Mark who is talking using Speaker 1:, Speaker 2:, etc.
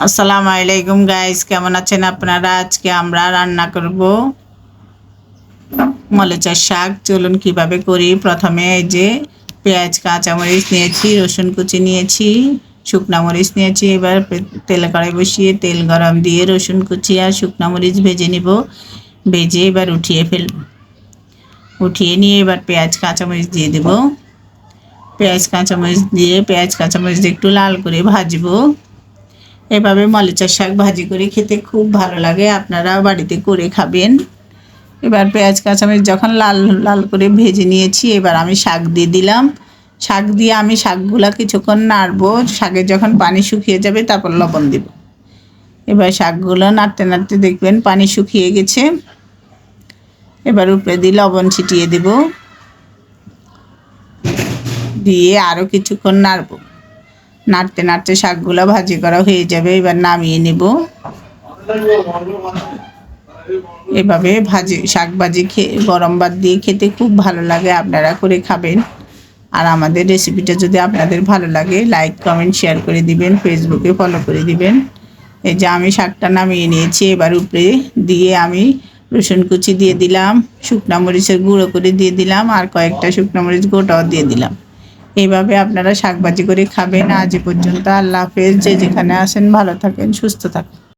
Speaker 1: আসসালামু আলাইকুম গাইস, কেমন আছেন আপনারা? আজকে আমরা রান্না করব মলেচার শাক। চলুন কিভাবে করি। প্রথমে এই যে পেঁয়াজ কাঁচামরিচ নিয়েছি, রসুন কুচি নিয়েছি, শুকনো মরিচ নিয়েছি। এবার তেল কড়াই বসিয়ে তেল গরম দিয়ে রসুন কুচি আর শুকনো মরিচ ভেজে নিব। ভেজে এবার উঠিয়ে ফেলব। উঠিয়ে নিয়ে এবার পেঁয়াজ কাঁচামরিচ দিয়ে দেব। পেঁয়াজ কাঁচামরিচ দিয়ে একটু লাল করে ভাজবো। এভাবে মলেচার শাক ভাজি করে খেতে খুব ভালো লাগে, আপনারা বাড়িতে করে খাবেন। এবার পেঁয়াজ কাঁচামরিচ যখন লাল লাল করে ভেজে নিয়েছি, এবার আমি শাক দিয়ে দিলাম। শাক দিয়ে আমি শাকগুলো কিছুক্ষণ নাড়বো। শাকের যখন পানি শুকিয়ে যাবে তারপর লবণ দেব। এবার শাকগুলো নাড়তে নাড়তে দেখবেন পানি শুকিয়ে গেছে। এবার উপরে দিয়ে লবণ ছিটিয়ে দেব, দিয়ে আরও কিছুক্ষণ নাড়বো। নাড়তে নাড়তে শাকগুলো ভাজি করা হয়ে যাবে। এবার নামিয়ে নেব। এভাবে শাক ভাজি গরম ভাত দিয়ে খেতে খুব ভালো লাগে, আপনারা করে খাবেন। আর আমাদের রেসিপিটা যদি আপনাদের ভালো লাগে, লাইক কমেন্ট শেয়ার করে দিবেন, ফেসবুকে ফলো করে দিবেন। এই যে আমি শাকটা নামিয়ে নিয়েছি। এবার উপরে দিয়ে আমি রসুন কুচি দিয়ে দিলাম, শুকনো মরিচের গুঁড়ো করে দিয়ে দিলাম, আর কয়েকটা শুকনো মরিচ গোটাও দিয়ে দিলাম। এইভাবে আপনারা শাক ভাজি করে খাবেন। আজ পর্যন্ত আল্লাহ হাফেজ। যে যেখানে আসেন ভালো থাকেন, সুস্থ থাকেন।